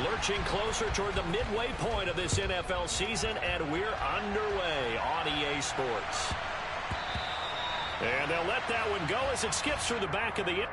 Lurching closer toward the midway point of this NFL season, and we're underway on EA Sports. And they'll let that one go as it skips through the back of the...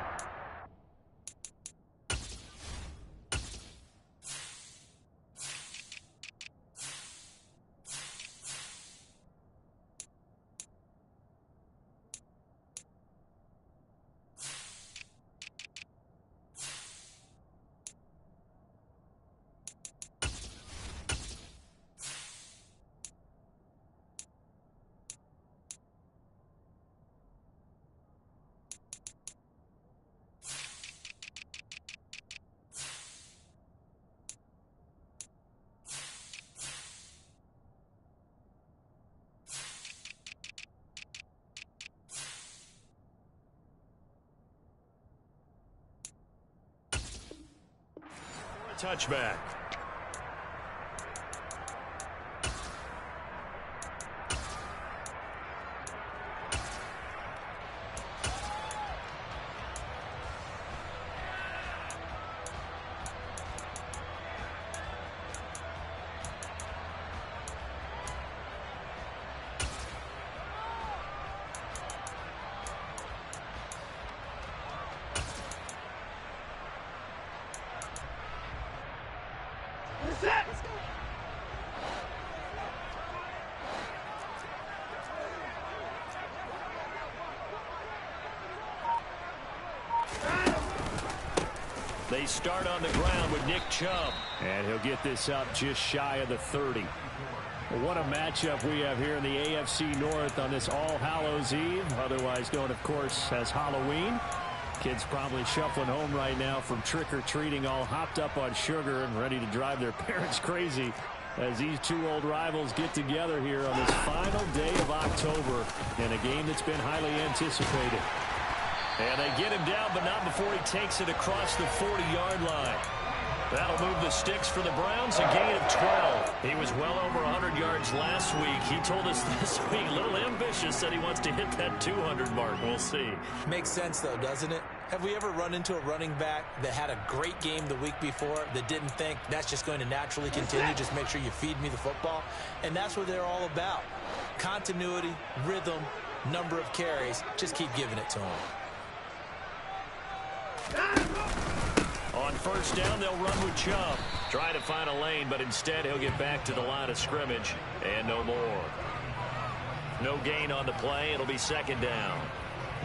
Touchback. They start on the ground with Nick Chubb. And he'll get this up just shy of the 30. What a matchup we have here in the AFC North on this All Hallows Eve, otherwise known, of course, as Halloween. Kids probably shuffling home right now from trick-or-treating, all hopped up on sugar and ready to drive their parents crazy as these two old rivals get together here on this final day of October in a game that's been highly anticipated. And they get him down, but not before he takes it across the 40-yard line. That'll move the sticks for the Browns, a gain of 12. He was well over 100 yards last week. He told us this week, a little ambitious, said he wants to hit that 200 mark. We'll see. Makes sense, though, doesn't it? Have we ever run into a running back that had a great game the week before that didn't think that's just going to naturally continue, just make sure you feed me the football? And that's what they're all about. Continuity, rhythm, number of carries. Just keep giving it to them. On first down, they'll run with Chubb. Try to find a lane, but instead he'll get back to the line of scrimmage. And no more. No gain on the play. It'll be second down.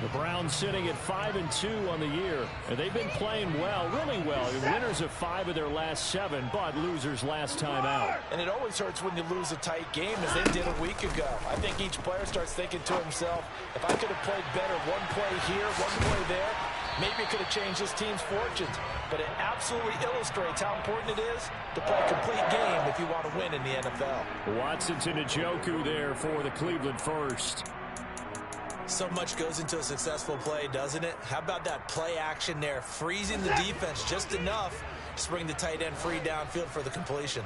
The Browns sitting at 5-2 on the year. And they've been playing well, really well. Winners of 5 of their last 7, but losers last time out. And it always hurts when you lose a tight game, as they did a week ago. I think each player starts thinking to himself, if I could have played better one play here, one play there, maybe it could have changed this team's fortunes. But it absolutely illustrates how important it is to play a complete game if you want to win in the NFL. Watson to Njoku there for the Cleveland first. So much goes into a successful play, doesn't it? How about that play action there, freezing the defense just enough to bring the tight end free downfield for the completion.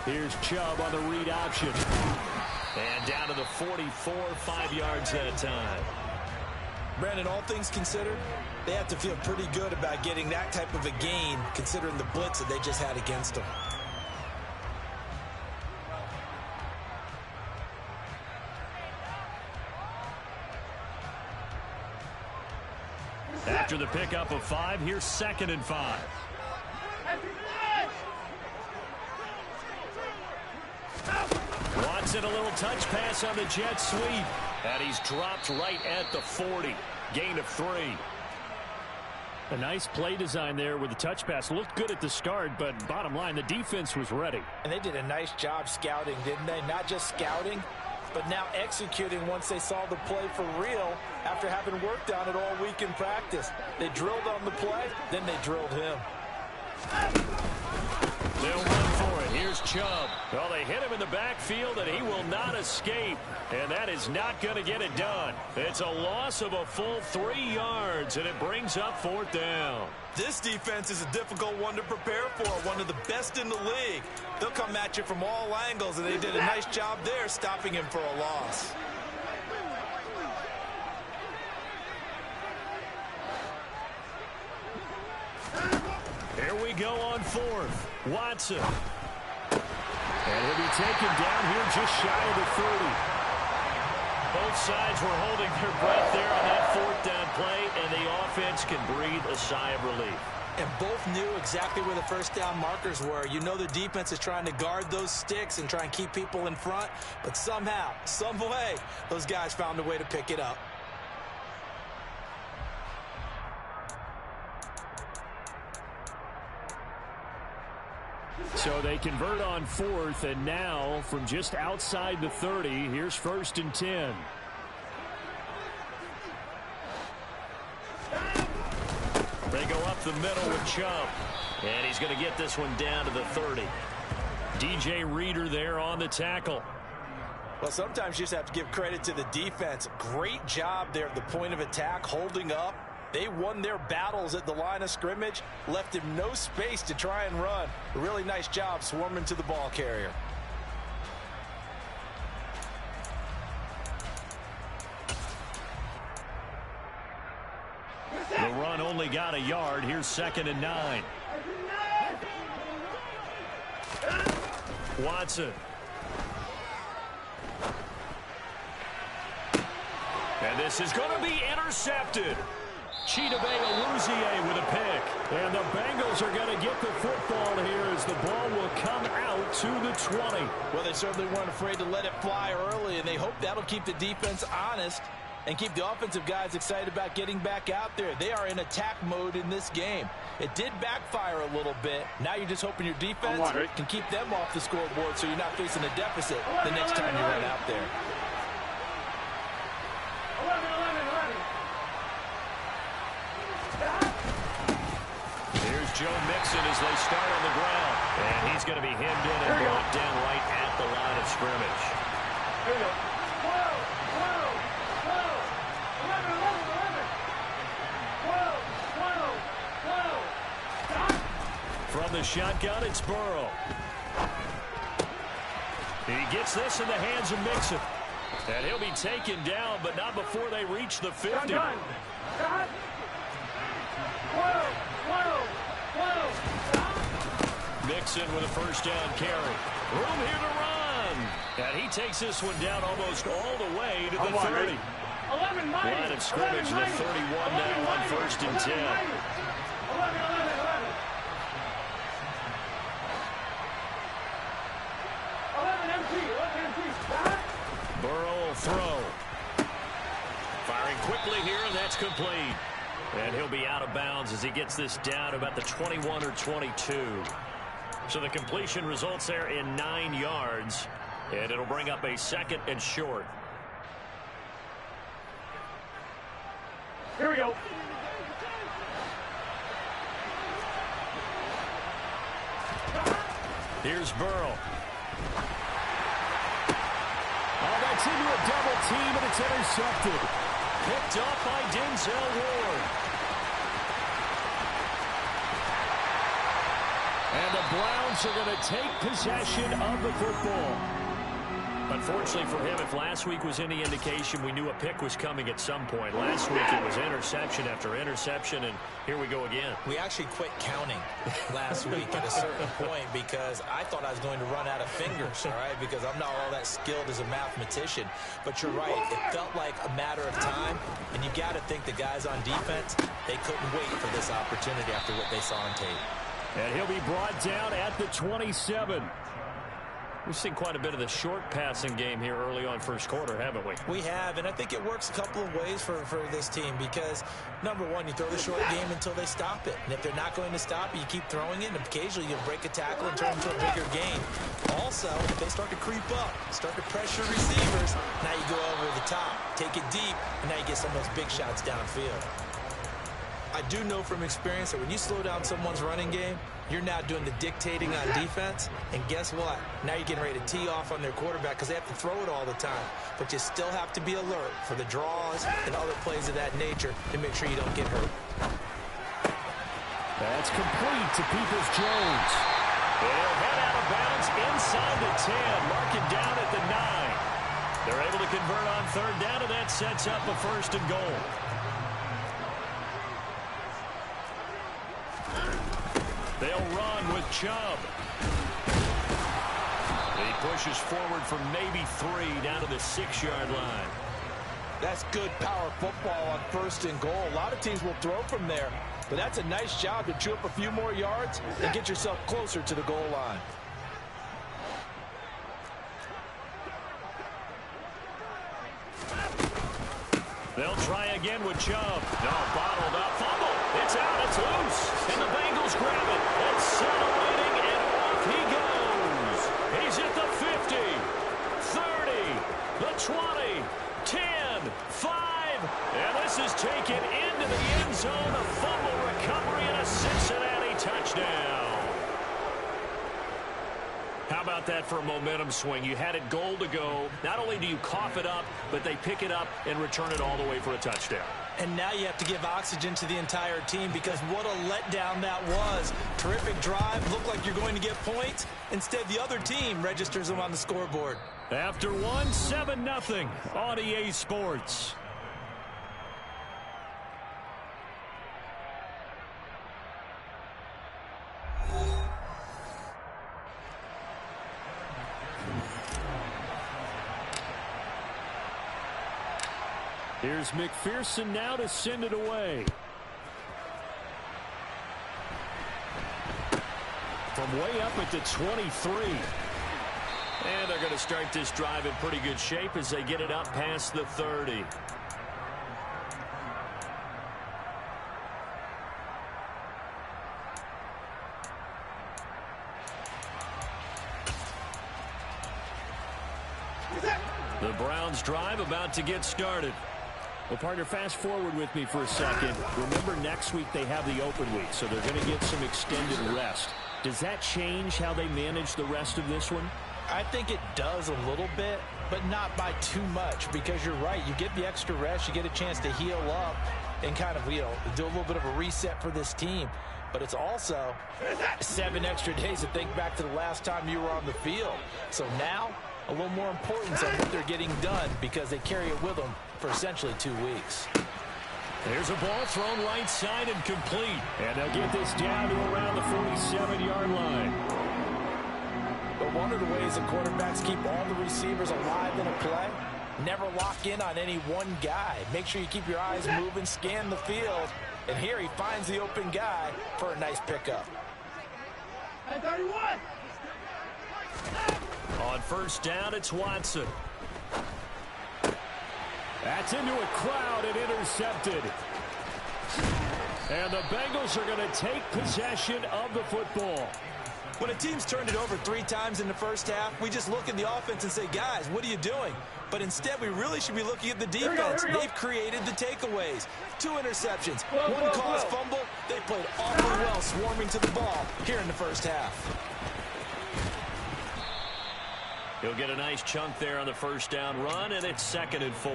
Here's Chubb on the read option. And down to the 44, 5 yards that time. Brandon, all things considered, they have to feel pretty good about getting that type of a gain, considering the blitz that they just had against them. After the pickup of 5, here's 2nd and 5. Watson, a little touch pass on the jet sweep. And he's dropped right at the 40. Gain of 3. A nice play design there with the touch pass. Looked good at the start, but bottom line, the defense was ready. And they did a nice job scouting, didn't they? Not just scouting, but now executing once they saw the play for real after having worked on it all week in practice. They drilled on the play, then they drilled him. They'll run for it. Here's Chubb. Well, they hit him in the backfield, and he will not escape. And that is not going to get it done. It's a loss of a full 3 yards, and it brings up 4th down. This defense is a difficult one to prepare for, one of the best in the league. They'll come at you from all angles, and they did a nice job there stopping him for a loss. Here we go on fourth. Watson. And he'll be taken down here just shy of the 30. Both sides were holding their breath there on that fourth down play, and the offense can breathe a sigh of relief. And both knew exactly where the first down markers were. You know the defense is trying to guard those sticks and try and keep people in front, but somehow, some way, those guys found a way to pick it up. So they convert on fourth, and now from just outside the 30, here's 1st and 10. They go up the middle with Chubb, and he's going to get this one down to the 30. DJ Reader there on the tackle. Well, sometimes you just have to give credit to the defense. Great job there at the point of attack, holding up. They won their battles at the line of scrimmage, left him no space to try and run. A really nice job swarming to the ball carrier. The run only got a yard. Here's 2nd and 9. Watson. And this is going to be intercepted. Chidobe Awuzie with a pick. And the Bengals are going to get the football here as the ball will come out to the 20. Well, they certainly weren't afraid to let it fly early, and they hope that'll keep the defense honest and keep the offensive guys excited about getting back out there. They are in attack mode in this game. It did backfire a little bit. Now you're just hoping your defense can keep them off the scoreboard so you're not facing a deficit the next time you run out there. Here's Joe Mixon as they start on the ground. And he's going to be hemmed in and brought down right at the line of scrimmage. Here we go. From the shotgun, it's Burrow. He gets this in the hands of Mixon. And he'll be taken down, but not before they reach the 50. Mixon with a first down carry. Room here to run. And he takes this one down almost all the way to the 30. Line of scrimmage, the 31 now on 1st and 10. Burrow will throw. Firing quickly here, and that's complete. And he'll be out of bounds as he gets this down about the 21 or 22. So the completion results there in 9 yards. And it'll bring up a 2nd and short. Here we go. Here's Burrow. Oh, that's into a double team, and it's intercepted. Picked up by Denzel Ward. And the Browns are going to take possession of the football. Unfortunately for him, if last week was any indication, we knew a pick was coming at some point. Last week it was interception after interception, and here we go again. We actually quit counting last week at a certain point because I thought I was going to run out of fingers, all right, because I'm not all that skilled as a mathematician. But you're right. It felt like a matter of time, and you got to think the guys on defense, they couldn't wait for this opportunity after what they saw on tape. And he'll be brought down at the 27. We've seen quite a bit of the short passing game here early on first quarter, haven't we? We have, and I think it works a couple of ways for this team because, number one, you throw the short game until they stop it. And if they're not going to stop it, you keep throwing it, and occasionally you'll break a tackle and turn it into a bigger gain. Also, if they start to creep up, start to pressure receivers, now you go over the top, take it deep, and now you get some of those big shots downfield. I do know from experience that when you slow down someone's running game, you're now doing the dictating on defense, and guess what? Now you're getting ready to tee off on their quarterback because they have to throw it all the time. But you still have to be alert for the draws and other plays of that nature to make sure you don't get hurt. That's complete to Peoples-Jones. They'll head out of bounds inside the 10, mark it down at the 9. They're able to convert on third down, and that sets up a 1st and goal. Chubb. He pushes forward for maybe 3 down to the 6-yard line. That's good power football on 1st and goal. A lot of teams will throw from there, but that's a nice job to chew up a few more yards and get yourself closer to the goal line. They'll try again with Chubb. No, bottled up. Fumble. It's out. It's loose. And the Bengals grab it. Accelerating, and off he goes. He's at the 50, 30, the 20, 10, 5. And this is taken into the end zone. A fumble recovery and a Cincinnati touchdown. How about that for a momentum swing? You had it goal to go. Not only do you cough it up, but they pick it up and return it all the way for a touchdown. And now you have to give oxygen to the entire team because what a letdown that was. Terrific drive. Looked like you're going to get points. Instead, the other team registers them on the scoreboard. After 7-0 on EA Sports. Here's McPherson now to send it away. From way up at the 23. And they're going to start this drive in pretty good shape as they get it up past the 30. The Browns drive about to get started. Well, partner, fast forward with me for a second. Remember, next week they have the open week, so they're going to get some extended rest. Does that change how they manage the rest of this one? I think it does a little bit, but not by too much, because you're right. You get the extra rest. You get a chance to heal up and kind of, do a little bit of a reset for this team. But it's also 7 extra days to think back to the last time you were on the field. So now, a little more importance on what they're getting done because they carry it with them for essentially 2 weeks. There's a ball thrown right side and complete. And they'll get this down to around the 47-yard line. But one of the ways that quarterbacks keep all the receivers alive in a play, never lock in on any one guy. Make sure you keep your eyes moving, scan the field. And here he finds the open guy for a nice pickup. Hey, 31! On first down, it's Watson. That's into a crowd and intercepted. And the Bengals are going to take possession of the football. When a team's turned it over 3 times in the first half, we just look at the offense and say, guys, what are you doing? But instead, we really should be looking at the defense. They've created the takeaways. 2 interceptions, 1 caused fumble. They played awfully well swarming to the ball here in the first half. He'll get a nice chunk there on the first down run, and it's 2nd and 4.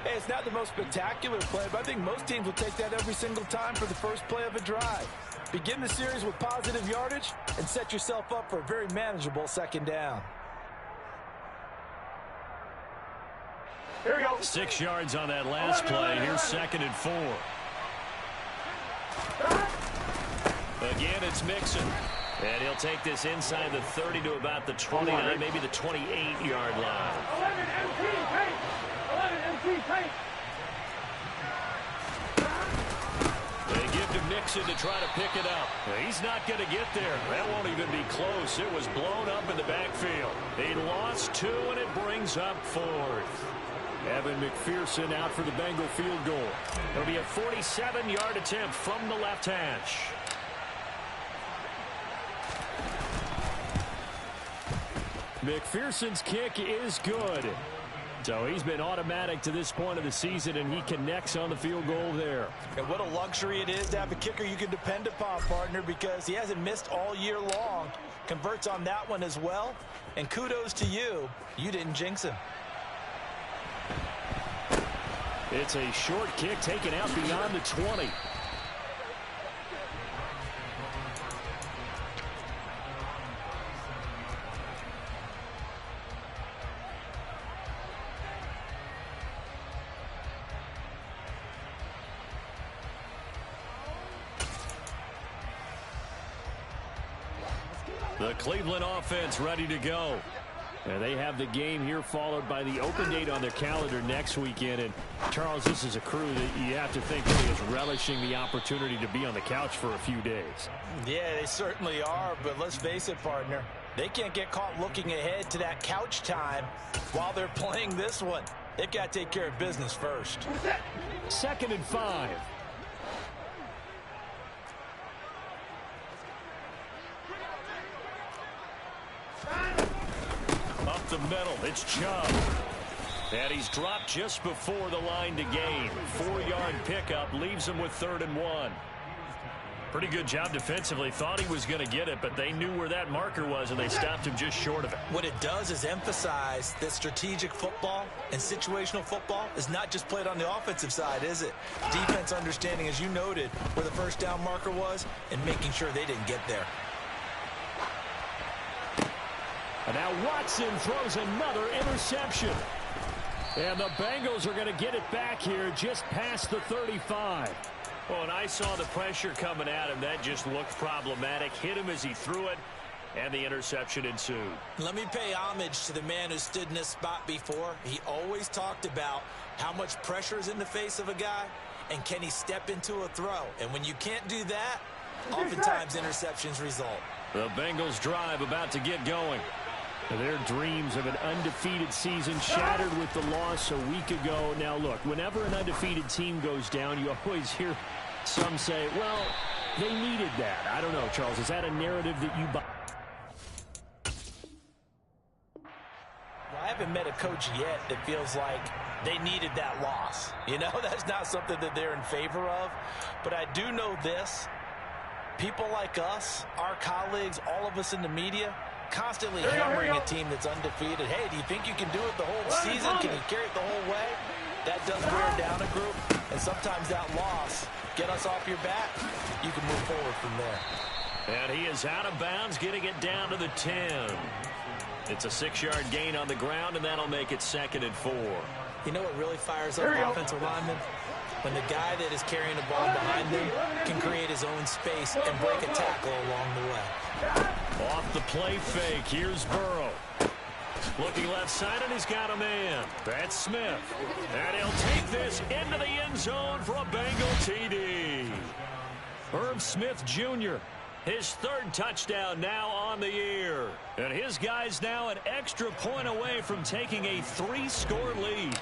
Hey, it's not the most spectacular play, but I think most teams will take that every single time for the first play of a drive. Begin the series with positive yardage and set yourself up for a very manageable 2nd down. Here we go. 6 yards on that last play. Here's 2nd and 4. Again, it's Mixon. And he'll take this inside the 30 to about the 29, maybe the 28-yard line. 11 MT paint. 11 MT paint. They give to Mixon to try to pick it up. He's not going to get there. That won't even be close. It was blown up in the backfield. He lost 2, and it brings up 4th. Evan McPherson out for the Bengal field goal. It'll be a 47-yard attempt from the left hash. McPherson's kick is good. So he's been automatic to this point of the season, and he connects on the field goal there. And what a luxury it is to have a kicker you can depend upon, partner, because he hasn't missed all year long. Converts on that one as well. And kudos to you. You didn't jinx him. It's a short kick taken out beyond the 20. The Cleveland offense ready to go. And they have the game here followed by the open date on their calendar next weekend. And, Charles, this is a crew that you have to think really is relishing the opportunity to be on the couch for a few days. Yeah, they certainly are, but let's face it, partner. They can't get caught looking ahead to that couch time while they're playing this one. They've got to take care of business first. 2nd and 5. Up the middle, it's Chubb. And he's dropped just before the line to gain. 4-yard pickup leaves him with 3rd and 1. Pretty good job defensively. Thought he was going to get it, but they knew where that marker was, and they stopped him just short of it. What it does is emphasize that strategic football and situational football is not just played on the offensive side, is it? Defense understanding, as you noted, where the first down marker was and making sure they didn't get there. And now Watson throws another interception. And the Bengals are going to get it back here just past the 35. Well, and I saw the pressure coming at him. That just looked problematic. Hit him as he threw it, and the interception ensued. Let me pay homage to the man who stood in this spot before. He always talked about how much pressure is in the face of a guy, and can he step into a throw. And when you can't do that, oftentimes interceptions result. The Bengals drive about to get going. Their dreams of an undefeated season shattered with the loss a week ago. Now, look, whenever an undefeated team goes down, you always hear some say, well, they needed that. I don't know, Charles. Is that a narrative that you buy? Well, I haven't met a coach yet that feels like they needed that loss. You know, that's not something that they're in favor of. But I do know this. People like us, our colleagues, all of us in the media, constantly hammering a team that's undefeated. Hey, do you think you can do it the whole season? Can you carry it the whole way? That does wear down a group, and sometimes that loss, get us off your back, you can move forward from there. And he is out of bounds, getting it down to the 10. It's a 6-yard gain on the ground, and that'll make it 2nd and 4. You know what really fires up offensive linemen? When the guy that is carrying the ball behind them can create his own space and break a tackle along the way. Off the play fake, here's Burrow. Looking left side, and he's got a man. That's Smith. And he'll take this into the end zone for a Bengal TD. Herb Smith Jr., his 3rd touchdown now on the year. And his guy's now an extra point away from taking a 3-score lead.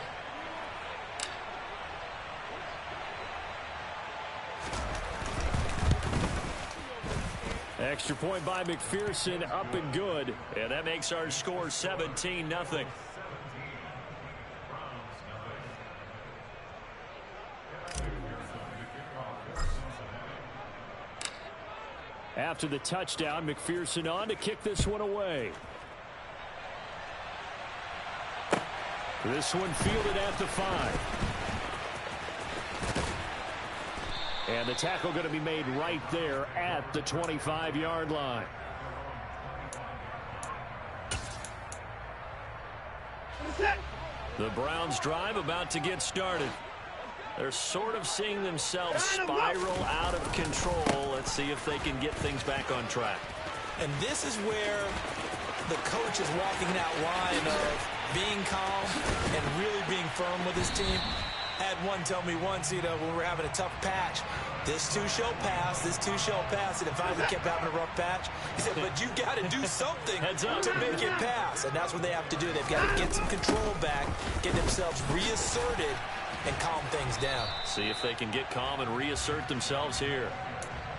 Extra point by McPherson, up and good. And that makes our score 17-0. After the touchdown, McPherson on to kick this one away. This one fielded at the 5. And the tackle going to be made right there at the 25-yard line. The Browns drive about to get started. They're sort of seeing themselves spiral out of control. Let's see if they can get things back on track. And this is where the coach is walking that line of being calm and really being firm with his team. Had one tell me once, you know, when we were having a tough patch, this too shall pass, this too shall pass, and it finally kept having a rough patch. He said, but you got to do something to make it pass, and that's what they have to do. They've got to get some control back, get themselves reasserted, and calm things down. See if they can get calm and reassert themselves here.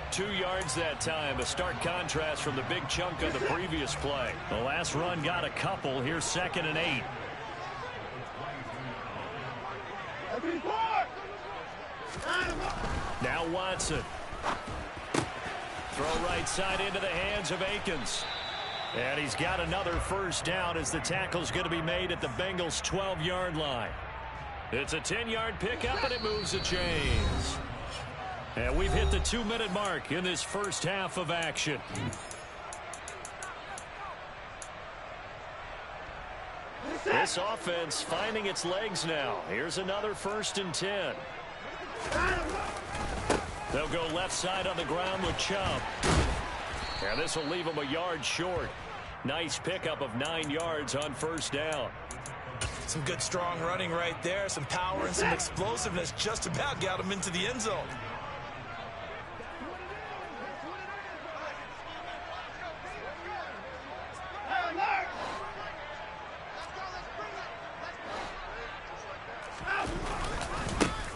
2 yards that time, a stark contrast from the big chunk on the previous play. The last run got a couple. Here's 2nd and 8. Now Watson. Throw right side into the hands of Akins. And he's got another first down as the tackle's going to be made at the Bengals' 12-yard line. It's a 10-yard pickup, and it moves the chains. And we've hit the 2-minute mark in this first half of action. This offense finding its legs now. Here's another 1st and 10. They'll go left side on the ground with Chubb. And this will leave him a yard short. Nice pickup of 9 yards on first down. Some good strong running right there. Some power and some explosiveness just about got him into the end zone.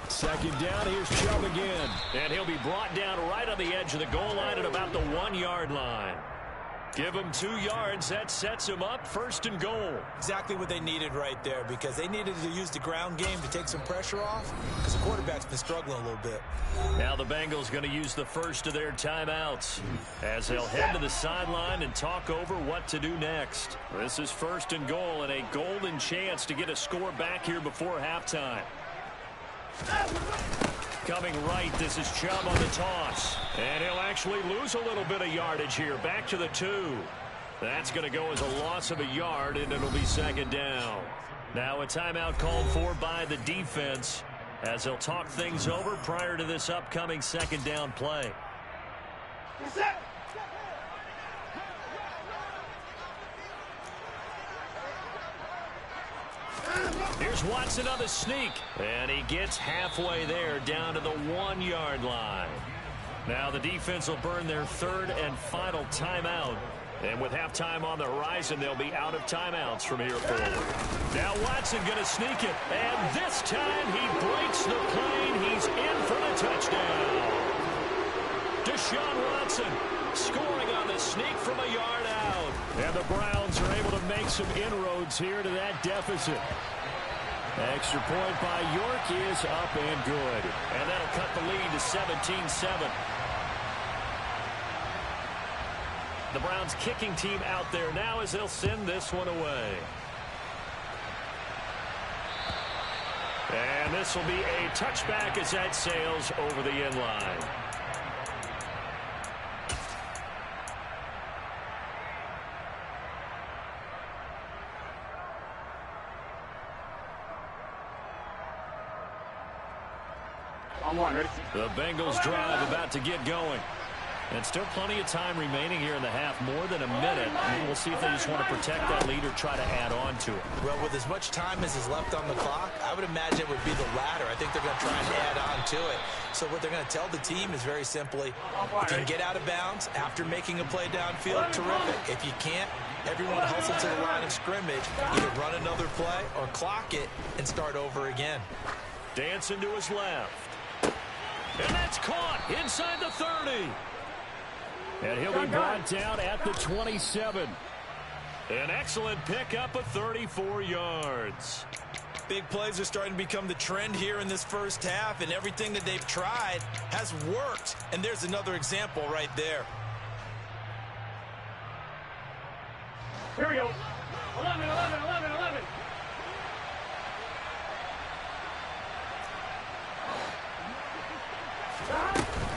Second down, here's Chubb again. And he'll be brought down right on the edge of the goal line at about the 1-yard line. Give him 2 yards. That sets him up first and goal. Exactly what they needed right there, because they needed to use the ground game to take some pressure off, because the quarterback's been struggling a little bit. Now the Bengals going to use the first of their timeouts as they'll head to the sideline and talk over what to do next. This is first and goal and a golden chance to get a score back here before halftime. Coming right, this is Chubb on the toss. And he'll actually lose a little bit of yardage here. Back to the 2. That's going to go as a loss of a yard, and it'll be second down. Now a timeout called for by the defense as they'll talk things over prior to this upcoming second down play. Here's Watson on the sneak, and he gets halfway there down to the 1-yard line. Now the defense will burn their third and final timeout. And with halftime on the horizon, they'll be out of timeouts from here forward. Now Watson going to sneak it, and this time he breaks the plane. He's in for the touchdown. Deshaun Watson scoring on the sneak from a yard out. And the Browns are able to make some inroads here to that deficit. Extra point by York is up and good. And that'll cut the lead to 17-7. The Browns kicking team out there now as they'll send this one away. And this will be a touchback as that sails over the end line. The Bengals drive about to get going. And still plenty of time remaining here in the half, more than a minute. And we'll see if they just want to protect that lead or try to add on to it. Well, with as much time as is left on the clock, I would imagine it would be the latter. I think they're going to try and add on to it. So what they're going to tell the team is very simply, if you can get out of bounds after making a play downfield, terrific. If you can't, everyone hustle to the line of scrimmage, either run another play or clock it and start over again. Dancing to his left. And that's caught inside the 30. And he'll be brought down at the 27. An excellent pickup of 34 yards. Big plays are starting to become the trend here in this first half, and everything that they've tried has worked. And there's another example right there. Here we go. 11, 11, 11, 11.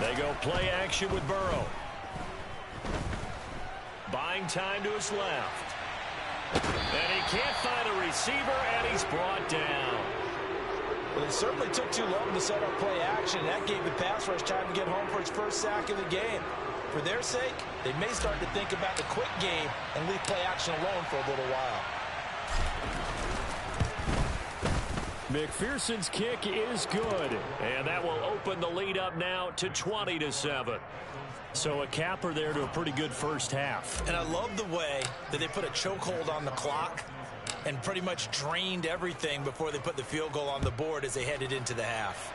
They go play action with Burrow. Buying time to his left. And he can't find a receiver, and he's brought down. Well, it certainly took too long to set up play action. That gave the pass rush time to get home for his first sack of the game. For their sake, they may start to think about the quick game and leave play action alone for a little while. McPherson's kick is good, and that will open the lead up now to 20-7. So a capper there to a pretty good first half. And I love the way that they put a chokehold on the clock and pretty much drained everything before they put the field goal on the board as they headed into the half.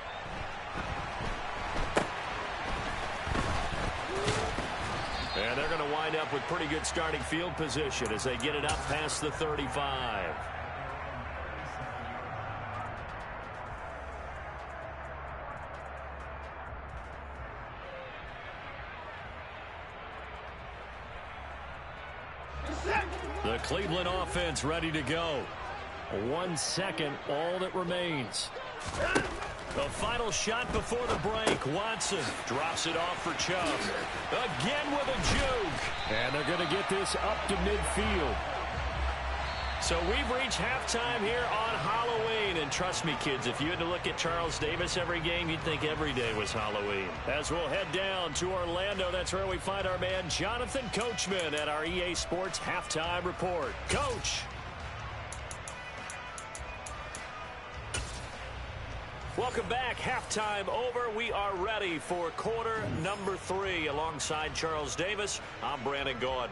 And they're going to wind up with pretty good starting field position as they get it up past the 35. The Cleveland offense ready to go. 1 second, all that remains. The final shot before the break. Watson drops it off for Chubb. Again with a juke. And they're going to get this up to midfield. So we've reached halftime here on Halloween. And trust me, kids, if you had to look at Charles Davis every game, you'd think every day was Halloween. As we'll head down to Orlando, that's where we find our man Jonathan Coachman at our EA Sports Halftime Report. Coach. Welcome back. Halftime over. We are ready for quarter number 3. Alongside Charles Davis, I'm Brandon Gaudin.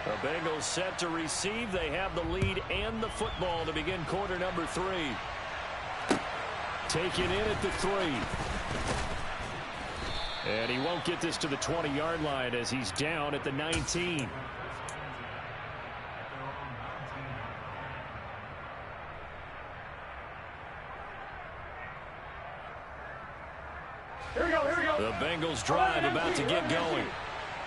The Bengals set to receive. They have the lead and the football to begin quarter number 3. Taken in at the 3. And he won't get this to the 20-yard line as he's down at the 19. Here we go, here we go. The Bengals drive about to get going.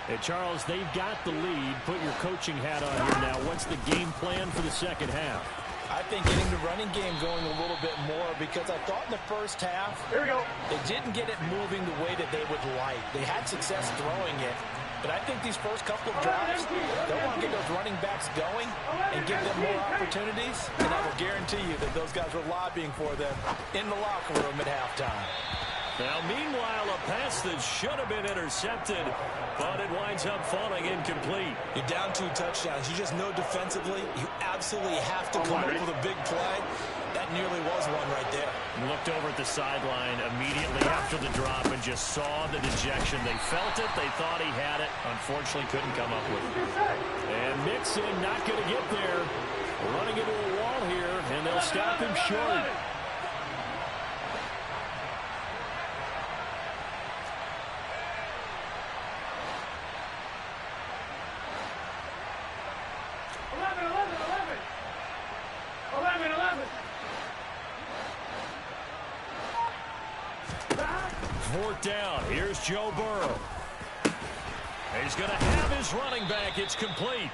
Hey, Charles, they've got the lead. Put your coaching hat on here now. What's the game plan for the second half? I think getting the running game going a little bit more because I thought in the first half Here we go. they didn't get it moving the way that they would like. They had success throwing it. But I think these first couple of drives, they'll want to get those running backs going and give them more opportunities. And I will guarantee you that those guys were lobbying for them in the locker room at halftime. Now, meanwhile, a pass that should have been intercepted, but it winds up falling incomplete. You're down 2 touchdowns. You just know defensively you absolutely have to come up with a big play. That nearly was one right there. Looked over at the sideline immediately after the drop and just saw the dejection. They felt it. They thought he had it. Unfortunately, couldn't come up with it. And Mixon not going to get there. Running into a wall here, and they'll stop him short. Fourth down. Here's Joe Burrow. He's going to have his running back. It's complete.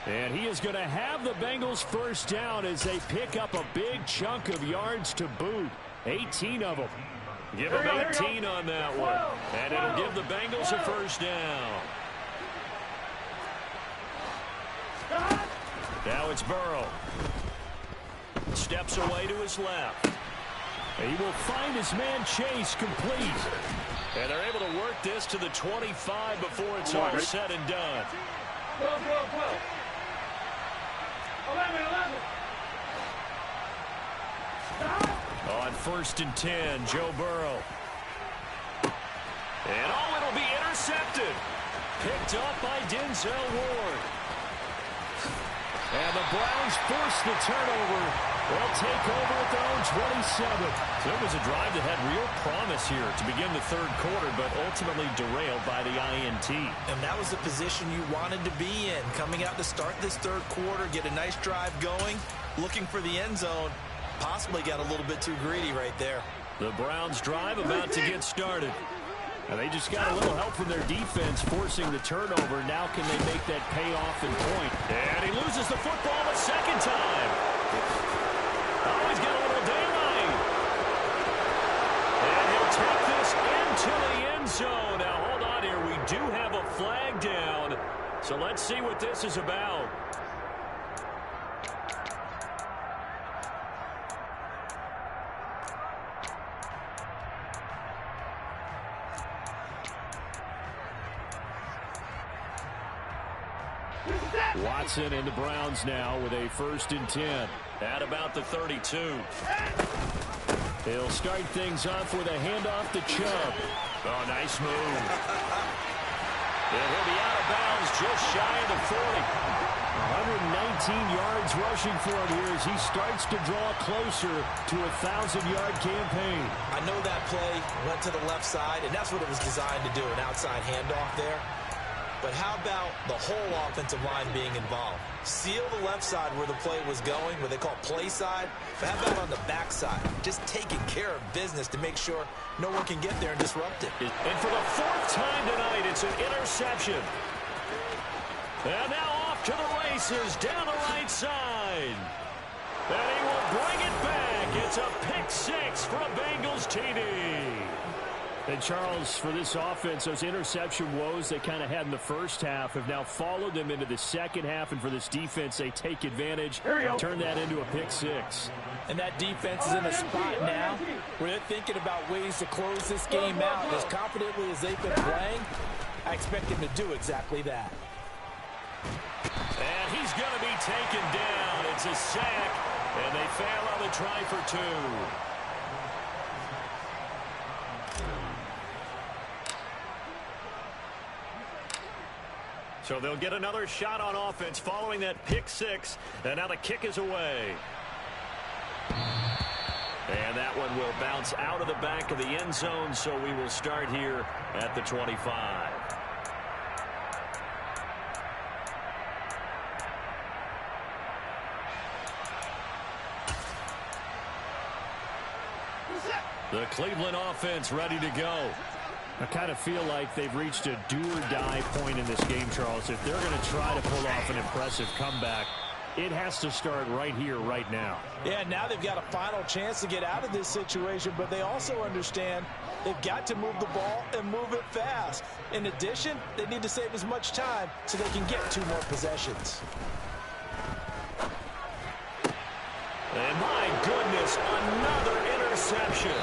And he is going to have the Bengals first down as they pick up a big chunk of yards to boot. 18 of them. Give them 18 on that one. And it'll give the Bengals a first down. Now it's Burrow. Steps away to his left. He will find his man Chase complete. And they're able to work this to the 25 before it's all said and done. 12. 11. On 1st and 10, Joe Burrow. And it'll be intercepted. Picked up by Denzel Ward. And the Browns force the turnover. They'll take over at their own 27. So it was a drive that had real promise here to begin the third quarter, but ultimately derailed by the INT. And that was the position you wanted to be in. Coming out to start this third quarter, get a nice drive going, looking for the end zone. Possibly got a little bit too greedy right there. The Browns drive about to get started. And they just got a little help from their defense forcing the turnover. Now can they make that payoff and point? And he loses the football a second time. Oh, he's got a little daylight. And he'll take this into the end zone. Now, hold on here. We do have a flag down. So let's see what this is about. Watson and the Browns now with a 1st and 10 at about the 32. They'll start things off with a handoff to Chubb. Oh, nice move. And he'll be out of bounds just shy of the 40. 119 yards rushing for him here as he starts to draw closer to a 1,000-yard campaign. I know that play went to the left side, and that's what it was designed to do, an outside handoff there. But how about the whole offensive line being involved? Seal the left side where the play was going, where they call play side. But how about on the back side? Just taking care of business to make sure no one can get there and disrupt it. And for the 4th time tonight, it's an interception. And now off to the races down the right side. And he will bring it back. It's a pick 6 for a Bengals TD. And Charles, for this offense, those interception woes they kind of had in the first half have now followed them into the second half. And for this defense, they take advantage, turn that into a pick 6. And that defense is in a spot now where they're thinking about ways to close this game out. As confidently as they've been playing, I expect them to do exactly that. And he's going to be taken down. It's a sack, and they fail on the try for 2. So they'll get another shot on offense following that pick 6, and now the kick is away. And that one will bounce out of the back of the end zone, so we will start here at the 25. The Cleveland offense ready to go. I kind of feel like they've reached a do-or-die point in this game, Charles. If they're going to try to pull off an impressive comeback, it has to start right here, right now. Yeah, now they've got a final chance to get out of this situation, but they also understand they've got to move the ball and move it fast. In addition, they need to save as much time so they can get 2 more possessions. And my goodness, another interception.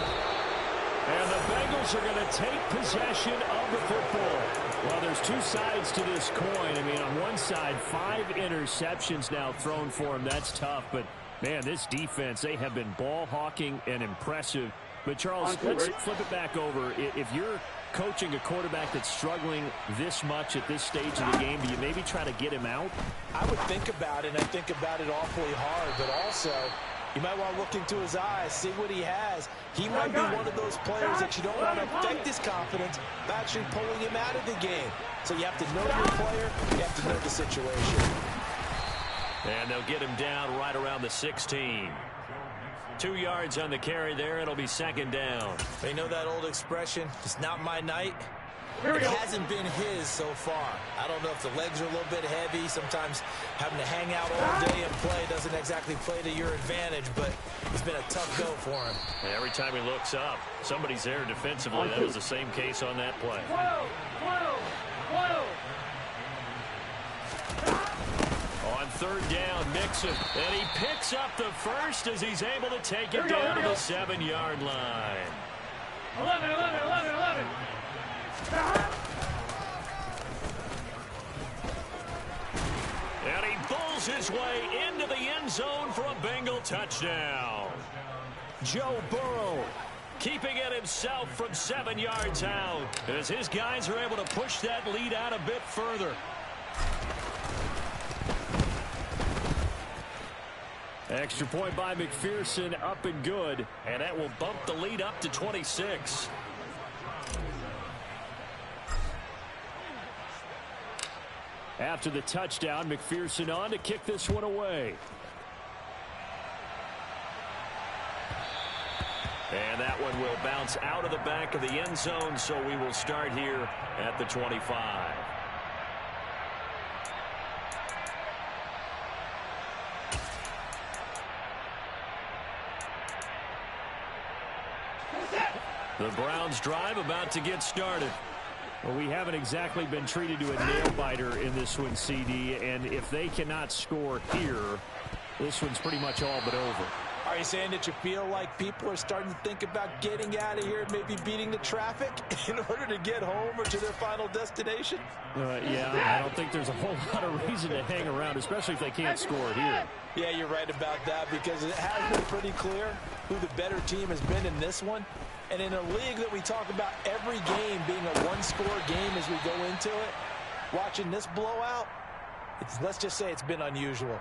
And the Bengals are going to take possession of the football. Well, there's 2 sides to this coin. I mean, on one side, 5 interceptions now thrown for them. That's tough. But, man, this defense, they have been ball hawking and impressive. But, Charles, let's flip it back over. If you're coaching a quarterback that's struggling this much at this stage of the game, do you maybe try to get him out? I would think about it, and I think about it awfully hard. But also, you might want to look into his eyes, see what he has. He might be one of those players that you don't want to affect his confidence by actually pulling him out of the game. So you have to know your player. You have to know the situation. And they'll get him down right around the 16. 2 yards on the carry there. It'll be 2nd down. They know that old expression, it's not my night. It hasn't been his so far. I don't know if the legs are a little bit heavy. Sometimes having to hang out all day and play doesn't exactly play to your advantage, but it's been a tough go for him. And every time he looks up, somebody's there defensively. That was the same case on that play. On 3rd down, Mixon, and he picks up the first as he's able to take it down to the 7-yard line. 11. And he bulls his way into the end zone for a Bengal touchdown. Joe Burrow keeping it himself from 7 yards out as his guys are able to push that lead out a bit further. Extra point by McPherson, up and good, and that will bump the lead up to 26. After the touchdown, McPherson on to kick this one away. And that one will bounce out of the back of the end zone, so we will start here at the 25. The Browns drive about to get started. Well, we haven't exactly been treated to a nail-biter in this one, CD, and if they cannot score here, this one's pretty much all but over. Are you saying that you feel like people are starting to think about getting out of here and maybe beating the traffic in order to get home or to their final destination? Yeah, I don't think there's a whole lot of reason to hang around, especially if they can't score here. Yeah, you're right about that, because it has been pretty clear who the better team has been in this one. And in a league that we talk about every game being a one-score game as we go into it, watching this blowout, let's just say it's been unusual.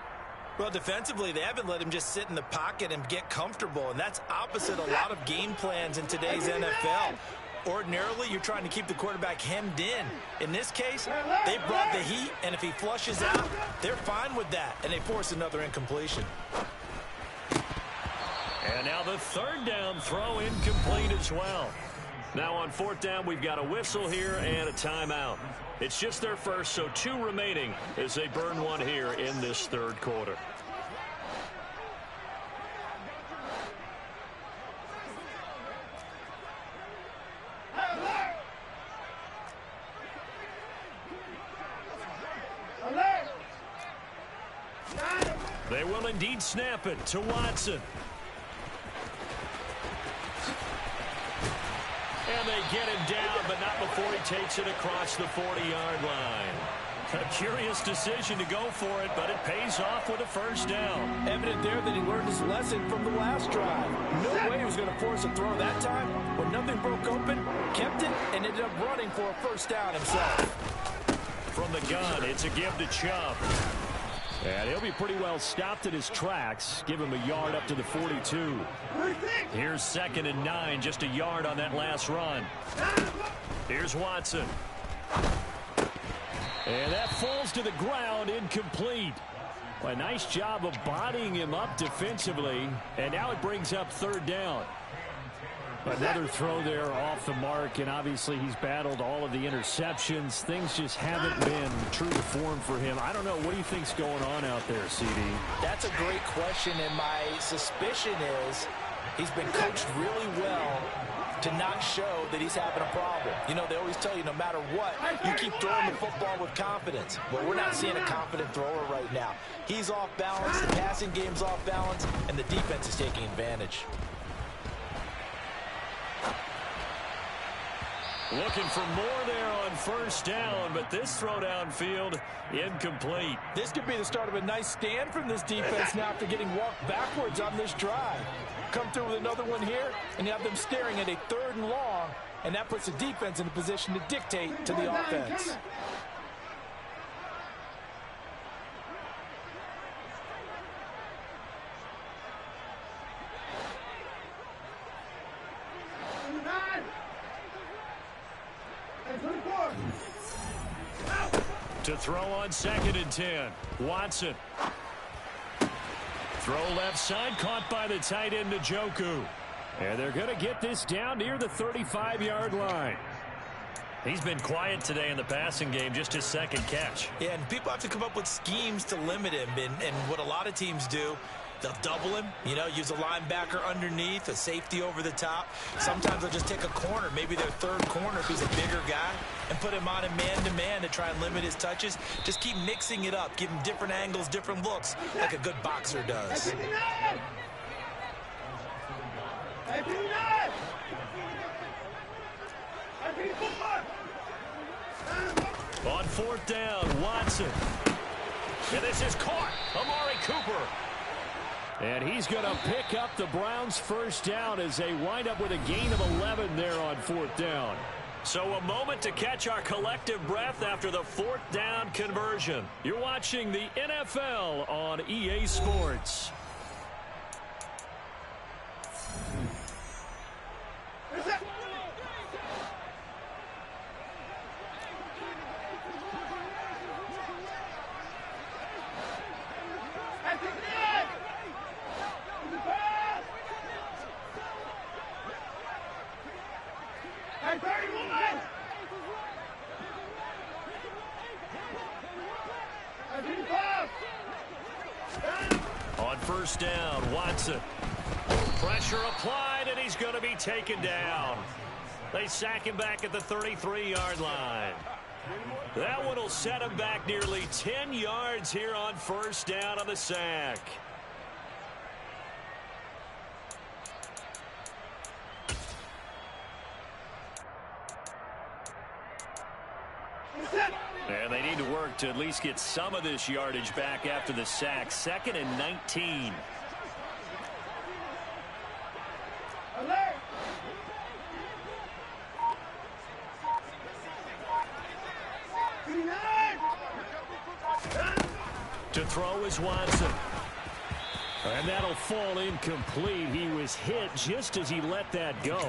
Well, defensively, they haven't let him just sit in the pocket and get comfortable, and that's opposite a lot of game plans in today's NFL. Ordinarily, you're trying to keep the quarterback hemmed in. In this case, they brought the heat, and if he flushes out, they're fine with that, and they force another incompletion. And now the third down throw incomplete as well. Now on fourth down, we've got a whistle here and a timeout. It's just their first, so 2 remaining as they burn one here in this third quarter. They will indeed snap it to Watson. And they get him down, but not before he takes it across the 40-yard line. A curious decision to go for it, but it pays off with a first down. Evident there that he learned his lesson from the last drive. No way he was going to force a throw that time. When nothing broke open, kept it, and ended up running for a first down himself. From the gun, it's a give to Chubb. And he'll be pretty well stopped in his tracks. Give him a yard up to the 42. Here's 2nd and 9, just a yard on that last run. Here's Watson. And that falls to the ground, incomplete. A nice job of bodying him up defensively. And now it brings up third down. Another throw there off the mark, and obviously he's battled all of the interceptions. Things just haven't been true to form for him. I don't know. What do you think's going on out there, CD? That's a great question, and my suspicion is he's been coached really well to not show that he's having a problem. You know, they always tell you no matter what, you keep throwing the football with confidence. Well, we're not seeing a confident thrower right now. He's off balance, the passing game's off balance, and the defense is taking advantage. Looking for more there on first down, but this throw downfield incomplete. This could be the start of a nice stand from this defense now after getting walked backwards on this drive. Come through with another one here, and you have them staring at a 3rd and long, and that puts the defense in a position to dictate to the offense. To throw on 2nd and 10. Watson. Throw left side, caught by the tight end Njoku. And they're going to get this down near the 35-yard line. He's been quiet today in the passing game, just his 2nd catch. Yeah, and people have to come up with schemes to limit him. And what a lot of teams do, they'll double him, you know, use a linebacker underneath, a safety over the top. Sometimes they'll just take a corner, maybe their 3rd corner if he's a bigger guy, and put him on a man-to-man to try and limit his touches. Just keep mixing it up, give him different angles, different looks, like a good boxer does. On 4th down, Watson. And this is caught. Amari Cooper. And he's going to pick up the Browns' first down as they wind up with a gain of 11 there on 4th down. So a moment to catch our collective breath after the 4th down conversion. You're watching the NFL on EA Sports. On first down, Watson. Pressure applied, and he's going to be taken down. They sack him back at the 33-yard line. That one will set him back nearly 10 yards here on first down on the sack. And they need to work to at least get some of this yardage back after the sack. 2nd and 19. To throw is Watson. And that'll fall incomplete. He was hit just as he let that go.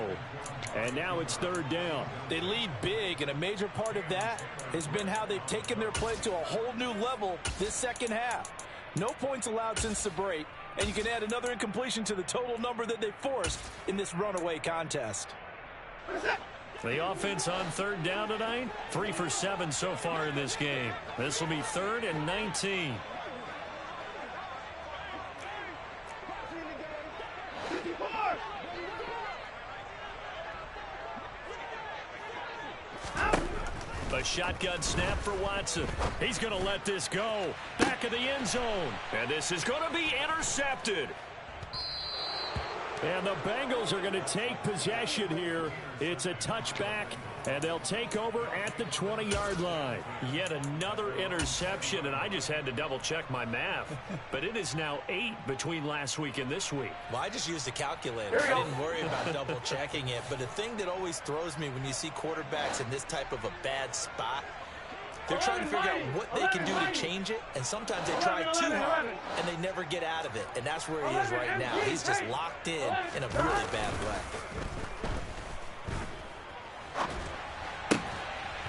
And now it's third down. They lead big, and a major part of that has been how they've taken their play to a whole new level this second half. No points allowed since the break, and you can add another incompletion to the total number that they forced in this runaway contest. The offense on third down tonight, 3 for 7 so far in this game. This will be 3rd and 19. A shotgun snap for Watson. He's going to let this go. Back of the end zone. And this is going to be intercepted. And the Bengals are going to take possession here. It's a touchback, and they'll take over at the 20-yard line. Yet another interception, and I just had to double-check my math. But it is now 8 between last week and this week. Well, I just used a calculator. I didn't worry about double-checking it. But the thing that always throws me when you see quarterbacks in this type of a bad spot, they're trying to figure out what they can do to change it, and sometimes they try too hard, and they never get out of it. And that's where he is right now. He's just locked in a really bad way.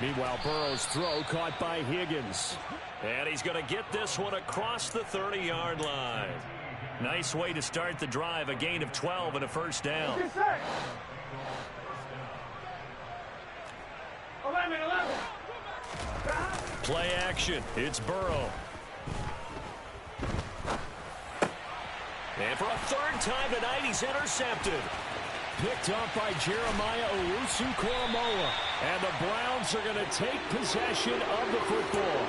Meanwhile, Burrow's throw caught by Higgins. And he's going to get this one across the 30-yard line. Nice way to start the drive, a gain of 12 and a first down. 11. Play action. It's Burrow. And for a third time tonight, he's intercepted. Picked up by Jeremiah Owusu-Koramoah. And the Browns are going to take possession of the football.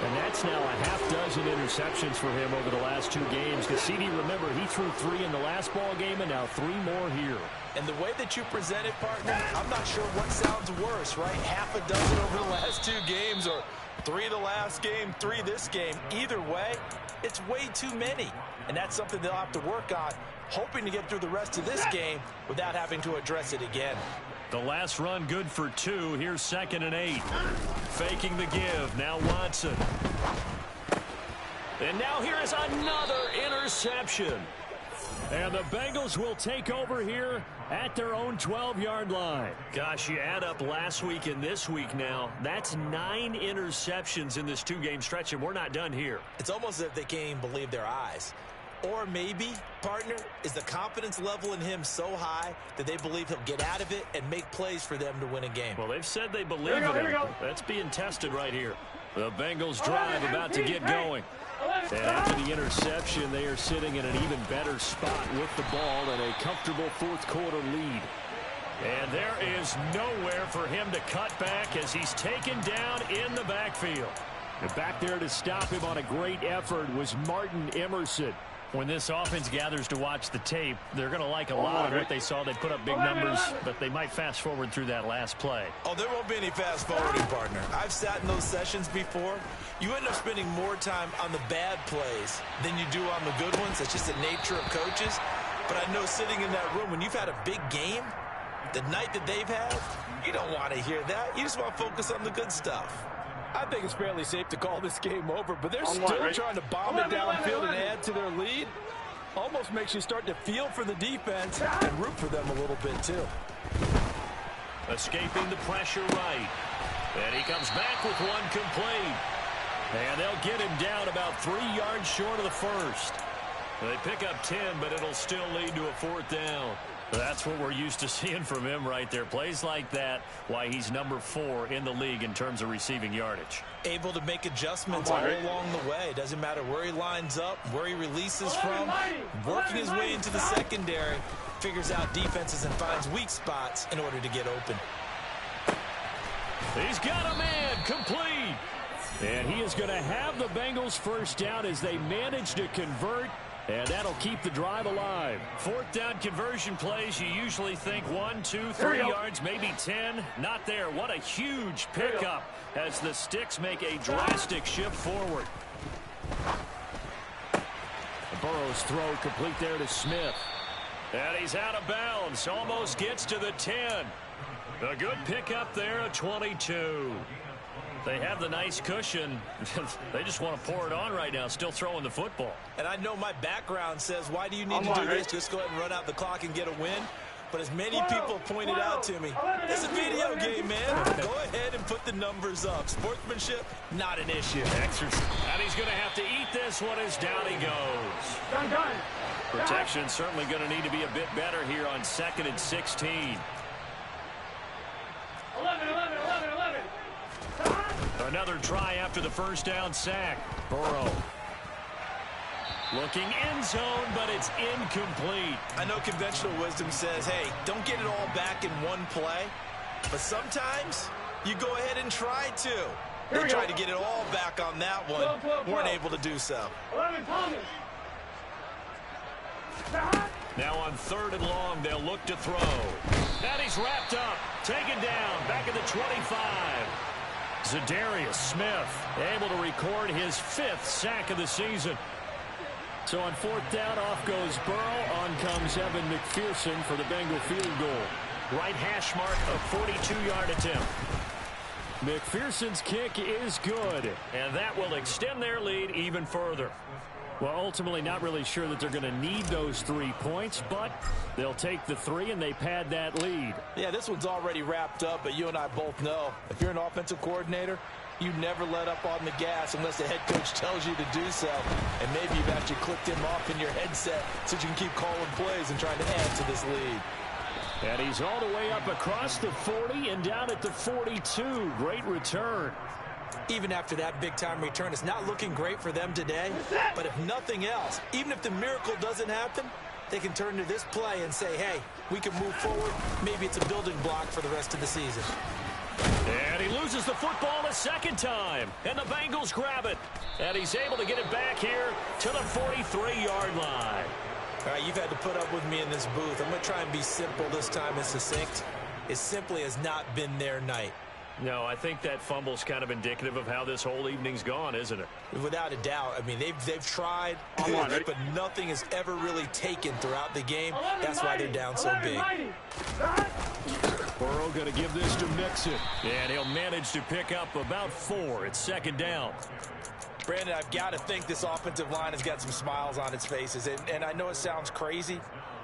And that's now a half-dozen interceptions for him over the last 2 games. Cassini, remember, he threw 3 in the last ball game and now 3 more here. And the way that you present it, partner, I'm not sure what sounds worse, right? Half a dozen over the last 2 games, or 3 the last game, 3 this game. Either way, it's way too many. And that's something they'll have to work on, hoping to get through the rest of this game without having to address it again. The last run good for 2. Here's 2nd and 8. Faking the give. Now Watson. And now here is another interception. And the Bengals will take over here at their own 12-yard line. Gosh, you add up last week and this week now. That's 9 interceptions in this 2-game stretch, and we're not done here. It's almost as if they can't even believe their eyes. Or maybe, partner, is the confidence level in him so high that they believe he'll get out of it and make plays for them to win a game. Well, they've said they believe in him. That's being tested right here. The Bengals drive about to get going. And after the interception, they are sitting in an even better spot with the ball and a comfortable fourth-quarter lead. And there is nowhere for him to cut back as he's taken down in the backfield. And back there to stop him on a great effort was Martin Emerson. When this offense gathers to watch the tape, they're going to like a lot of what they saw. They put up big numbers, but they might fast forward through that last play. Oh, there won't be any fast forwarding, partner. I've sat in those sessions before. You end up spending more time on the bad plays than you do on the good ones. That's just the nature of coaches. But I know sitting in that room, when you've had a big game, the night that they've had, you don't want to hear that. You just want to focus on the good stuff. I think it's fairly safe to call this game over, but they're still trying to bomb it downfield and add to their lead. Almost makes you start to feel for the defense and root for them a little bit, too. Escaping the pressure right. And he comes back with one complete. And they'll get him down about 3 yards short of the first. They pick up 10, but it'll still lead to a 4th down. That's what we're used to seeing from him right there. Plays like that, why he's number 4 in the league in terms of receiving yardage. Able to make adjustments all along the way. Doesn't matter where he lines up, where he releases from. Working his way into the secondary, figures out defenses and finds weak spots in order to get open. He's got a man, complete. And he is going to have the Bengals first down as they manage to convert. And that'll keep the drive alive. 4th down conversion plays, you usually think 1, 2, 3 yards, maybe 10. Not there. What a huge pickup as the Sticks make a drastic shift forward. Burrow's throw complete there to Smith. And he's out of bounds. Almost gets to the 10. A good pickup there at 22. They have the nice cushion. They just want to pour it on right now, still throwing the football. And I know my background says, why do you need to do this? Just go ahead and run out the clock and get a win. But as many people pointed out to me, it's a video game, man. Go ahead and put the numbers up. Sportsmanship, not an issue. And he's going to have to eat this one as down he goes. Done. Protection certainly going to need to be a bit better here on 2nd and 16. 11. Another try after the first down sack. Burrow. Looking end zone, but it's incomplete. I know conventional wisdom says, hey, don't get it all back in one play. But sometimes you go ahead and try to. They tried to get it all back on that one. Weren't able to do so. 11, Thomas. Now on 3rd and long, they'll look to throw. Now he's wrapped up. Taken down. Back at the 25. Zadarius Smith able to record his 5th sack of the season. So on 4th down, off goes Burrow. On comes Evan McPherson for the Bengal field goal. Right hash mark, a 42-yard attempt. McPherson's kick is good, and that will extend their lead even further. Well, ultimately not really sure that they're going to need those 3 points, but they'll take the 3 and they pad that lead. Yeah, this one's already wrapped up, but you and I both know if you're an offensive coordinator, you never let up on the gas unless the head coach tells you to do so. And maybe you've actually clicked him off in your headset so you can keep calling plays and trying to add to this lead. And he's all the way up across the 40 and down at the 42. Great return. Even after that big-time return, it's not looking great for them today. But if nothing else, even if the miracle doesn't happen, they can turn to this play and say, hey, we can move forward. Maybe it's a building block for the rest of the season. And he loses the football a second time. And the Bengals grab it. And he's able to get it back here to the 43-yard line. All right, you've had to put up with me in this booth. I'm going to try and be simple this time and succinct. It simply has not been their night. No, I think that fumble's kind of indicative of how this whole evening's gone, isn't it? Without a doubt. I mean, they've tried, but nothing has ever really taken throughout the game. That's why they're down so big. Burrow going to give this to Mixon. And he'll manage to pick up about 4. It's 2nd down. Brandon, I've got to think this offensive line has got some smiles on its faces. And I know it sounds crazy,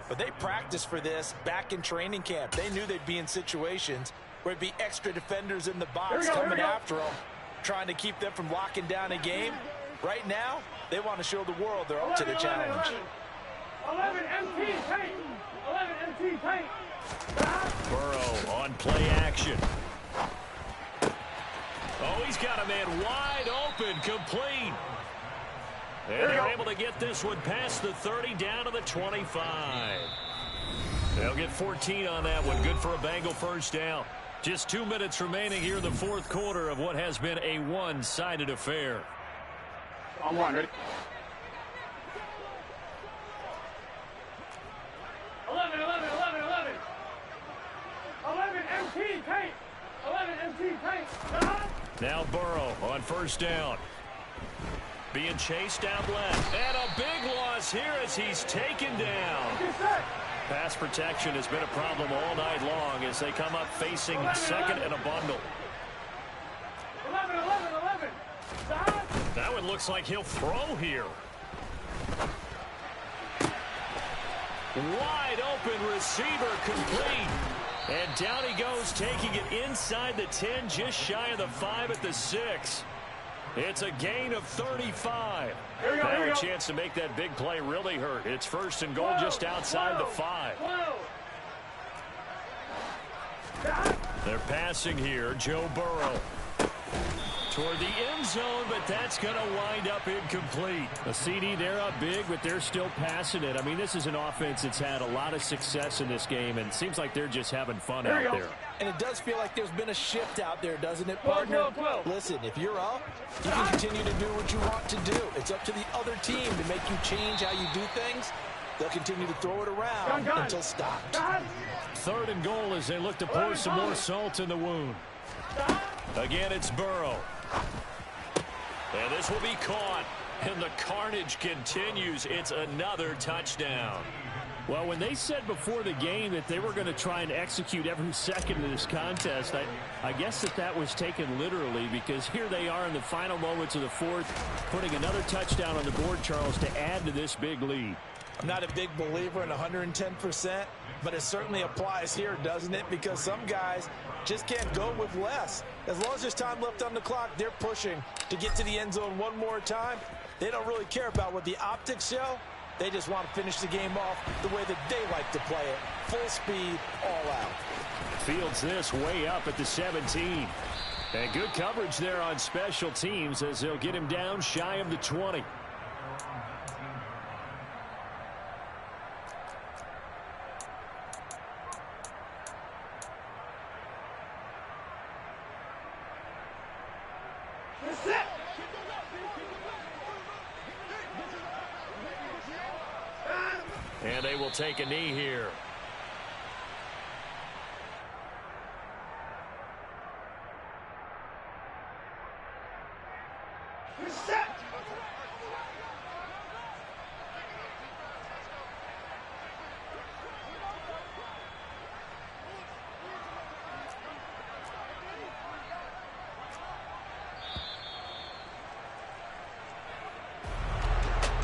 but they practiced for this back in training camp. They knew they'd be in situations where it'd be extra defenders in the box coming after them, trying to keep them from locking down a game. Right now, they want to show the world they're up to the challenge. 11 MT tank. 11 MT tank. Burrow on play action. Oh, he's got a man wide open, complete. And they're able to get this one past the 30 down to the 25. They'll get 14 on that one. Good for a Bengal first down. Just 2 minutes remaining here in the 4th quarter of what has been a one-sided affair. On one, ready? 11 MT tank. 11 MT tank. Now Burrow on first down. Being chased out left. And a big loss here as he's taken down. Pass protection has been a problem all night long as they come up facing 2nd and a bundle. 11. That one looks like he'll throw here. Wide open receiver complete. And down he goes, taking it inside the 10, just shy of the 5 at the 6. It's a gain of 35. Now a chance to make that big play really hurt. It's 1st and goal just outside the 5. They're passing here. Joe Burrow toward the end zone, but that's going to wind up incomplete. A CD, they're up big, but they're still passing it. I mean, this is an offense that's had a lot of success in this game, and it seems like they're just having fun out there. And it does feel like there's been a shift out there, doesn't it, partner? Listen, if you're up, you can continue to do what you want to do. It's up to the other team to make you change how you do things. They'll continue to throw it around until stopped. 3rd and goal as they look to pour some more salt in the wound. Again, it's Burrow. And this will be caught. And the carnage continues. It's another touchdown. Well, when they said before the game that they were going to try and execute every second of this contest, I guess that was taken literally, because here they are in the final moments of the fourth, putting another touchdown on the board, Charles, to add to this big lead. I'm not a big believer in 110%, but it certainly applies here, doesn't it? Because some guys just can't go with less. As long as there's time left on the clock, they're pushing to get to the end zone one more time. They don't really care about what the optics show. They just want to finish the game off the way that they like to play it. Full speed, all out. Fields this way up at the 17. And good coverage there on special teams as they'll get him down shy of the 20. And they will take a knee here.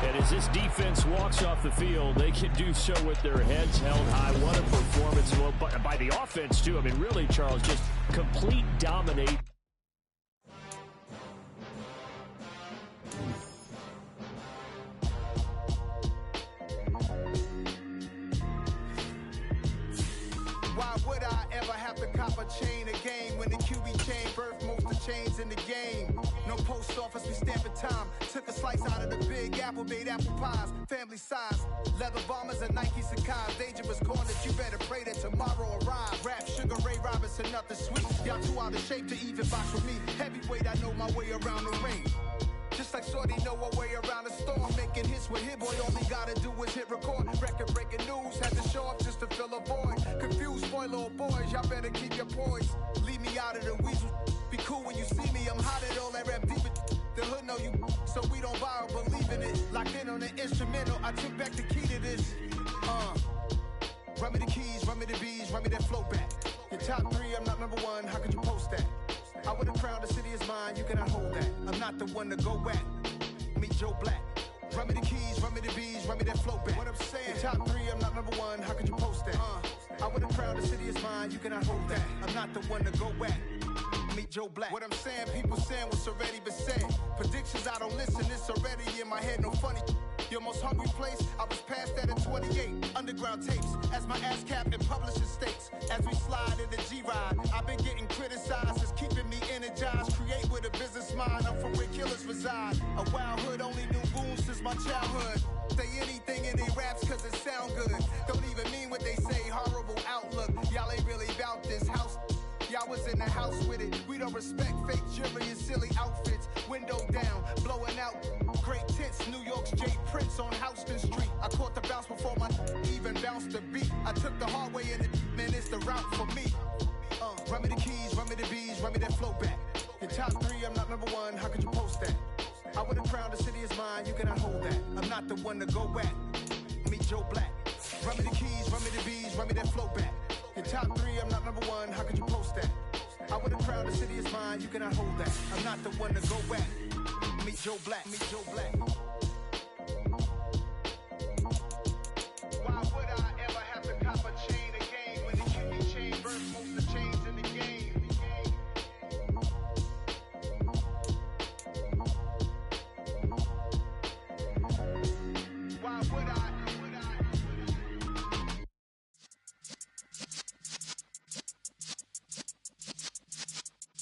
And as this defense walks off the field, they can do so with their heads held high. What a performance by the offense, too. I mean, really, Charles, just complete dominate. Why would I ever have to cop a chain again when the QB chain birthed most of chains in the game? No post office, we stamping time. Took a slice out of the big apple, made apple pies, family size. Leather bombers and Nike Sacai's. Dangerous corners, you better pray that tomorrow arrives. Rap, Sugar Ray Robinson, nothing sweet. Y'all too out of shape to even box with me. Heavyweight, I know my way around the ring. Just like Shorty know her way around the storm. Making hits with Hit Boy, all he gotta do is hit record. Record breaking news, had to show up just to fill a void. Confused boy, little boys, y'all better keep your poise. Leave me out of the weasel. Be cool when you see me, I'm hot at all that rap deep. The hood know you, so we don't borrow, believe in it. Locked in on the instrumental, I took back the key to this. Run me the keys, run me the bees, run me that flow back. Your top three, I'm not number one, how could you post that? I would have crowned the city is mine, you cannot hold that. I'm not the one to go at. Meet Joe Black. Run me the keys, run me the bees, run me that flow back. What I'm saying, your top three, I'm not number one, how could you post that? I would have crowned the city is mine, you cannot hold that. I'm not the one to go at. Meet Joe Black. What I'm saying, people saying what's already been said. Predictions, I don't listen, it's already in my head, no funny. Your most hungry place, I was past that at 28. Underground tapes, as my ass cap in publishing states. As we slide in the G-Ride, I've been getting criticized, it's keeping me energized. Create with a business mind, I'm from where killers reside. A wild hood, only knew goons since my childhood. Say anything in they raps cause it sound good. Don't even mean what they say, horrible outlook. Y'all ain't really about this house. Y'all was in the house with it. We don't respect fake jewelry and silly outfits. Window down, blowing out great tits. New York's J. Prince on Houston Street. I caught the bounce before my even bounced the beat. I took the hard way and it, man, it's the route for me. Run me the keys, run me the bees, run me that flow back. Your top three, I'm not number one, how could you post that? I would have crowned the city is mine, you cannot hold that. I'm not the one to go at. Meet Joe Black. Run me the keys, run me the bees, run me that flow back. Your top three, I'm not number one, how could you post that? I would have crowned the city is mine, you cannot hold that. I'm not the one to go at. Meet Joe Black, meet Joe Black. Why would I ever have to cop a chain again when the QB chain birthed most of the chains in the game? Why would I?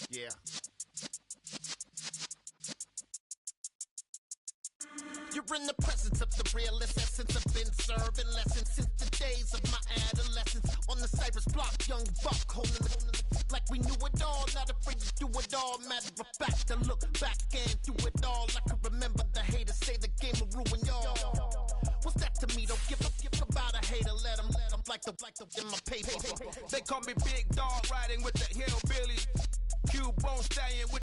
Yeah. You're in the presence of the realest essence. I've been serving lessons since the days of my adolescence. On the Cypress block, young buck holding the like we knew it all. Not afraid to do it all. Matter of fact, to look back and do it all. I can remember the haters say the game will ruin y'all. What's that to me? Don't give about a hater. Let them like the in my paper. They call me Big Dog, riding with the hillbillies. Cube bone stallion with